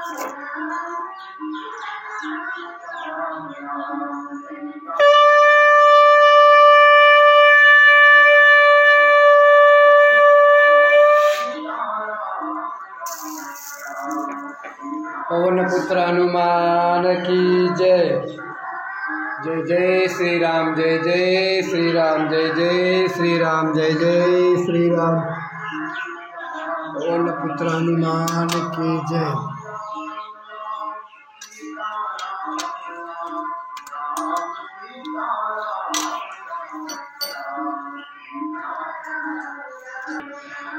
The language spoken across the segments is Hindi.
पवन पुत्र हनुमान की जय। जय जय श्री राम, जय जय श्री राम, जय जय श्री राम, जय जय श्री राम। पवन पुत्र हनुमान की जय।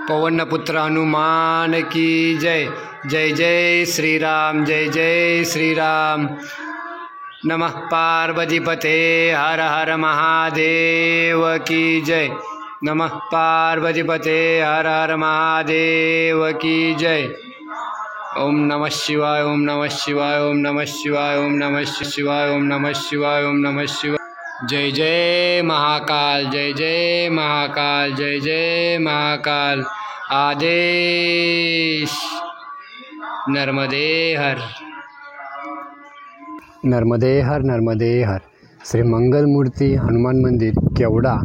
पवन पुत्र हनुमान की जय। जय जय श्री राम, जय जय श्री राम। नमः पार्वती पते हर हर महादेव की जय। नमः पार्वती पते हर हर महादेव की जय। ओम नमः शिवाय, ओम नमः शिवाय, ओम नमः शिवाय, ओम नमः शिवाय, ओम नमः शिवाय, ओम नमः शिवाय। जय जय महाकाल, जय जय महाकाल, जय जय महाकाल। आदेश नर्मदे हर। नर्मदे हर, नर्मदे हर। श्री मंगलमूर्ती हनुमान मंदिर केवढा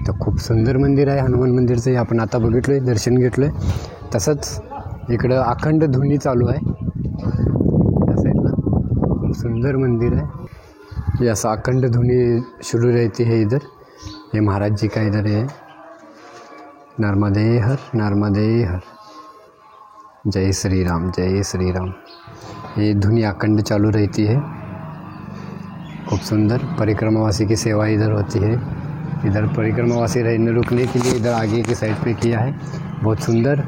तर खूप सुंदर मंदिर आहे हनुमान मंदिरचं. आपण आता बघितलं आहे, दर्शन घेतलं आहे. तसंच इकडं अखंड धुनी चालू आहे या साईडला. खूप सुंदर मंदिर है. ये ऐसा अखंड धुनी शुरू रहती है इधर. ये महाराज जी का इधर है. नर्मदे हर, नर्मदे हर। जय श्री राम, जय श्री राम। ये धुनी अखंड चालू रहती है. खूब सुंदर परिक्रमावासी की सेवा इधर होती है. इधर परिक्रमावासी रहने रुकने के लिए इधर आगे की साइड पे किया है. बहुत सुंदर.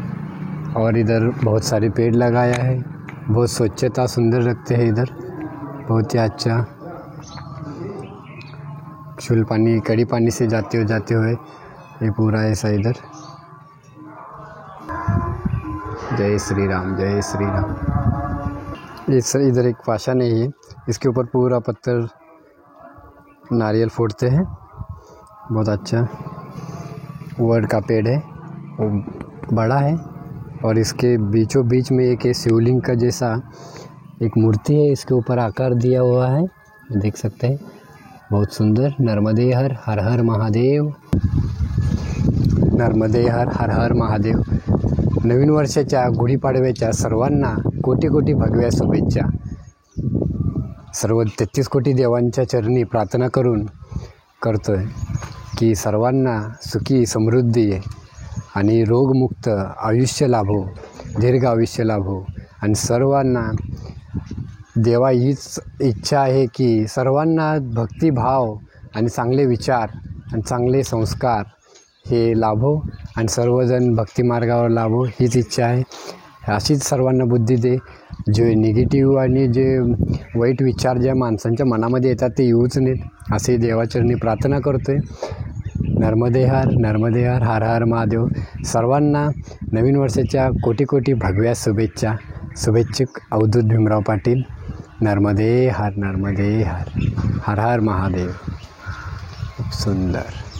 और इधर बहुत सारे पेड़ लगाया है. बहुत स्वच्छता सुंदर रखते हैं इधर. बहुत ही अच्छा. शुल पानी, कड़ी पानी से जाते हुए ये पूरा ऐसा इधर. जय श्री राम, जय श्री राम। इस इधर एक पाशा नहीं है, इसके ऊपर पूरा पत्थर नारियल फोड़ते हैं. बहुत अच्छा. वड का पेड़ है, वो बड़ा है. और इसके बीचों बीच में एक शिवलिंग का जैसा एक मूर्ति है. इसके ऊपर आकार दिया हुआ है, देख सकते हैं. बहुत सुंदर. नर्मदे हर, हर हर महादेव. नर्मदे हर, हर हर महादेव. नवीन वर्षाच्या गुढीपाडव्याच्या सर्वांना कोटी कोटी भगव्या शुभेच्छा. सर्व 33 कोटी देवांच्या चरणी प्रार्थना करतोय की सर्वांना सुखी समृद्धी आणि रोगमुक्त आयुष्य लाभो, दीर्घ आयुष्य लाभो. आणि सर्वांना देवा हीच इच्छा आहे की सर्वांना भक्तिभाव आणि चांगले विचार आणि चांगले संस्कार हे लाभो आणि सर्वजण भक्तिमार्गावर लाभो, हीच इच्छा आहे. अशीच सर्वांना बुद्धी दे. जे निगेटिव्ह आणि जे वाईट विचार ज्या माणसांच्या मनामध्ये येतात ते येऊच नाहीत, असे देवाचरणी प्रार्थना करतोय. नर्मदे हर, नर्मदे हर, हर हर महादेव. सर्वांना नवीन वर्षाच्या कोटी कोटी भगव्या शुभेच्छा. शुभेच्छुक अवधूत भीमराव पाटील. नर्मदे हर, नर्मदे हर, हर हर महादेव. खूप सुंदर.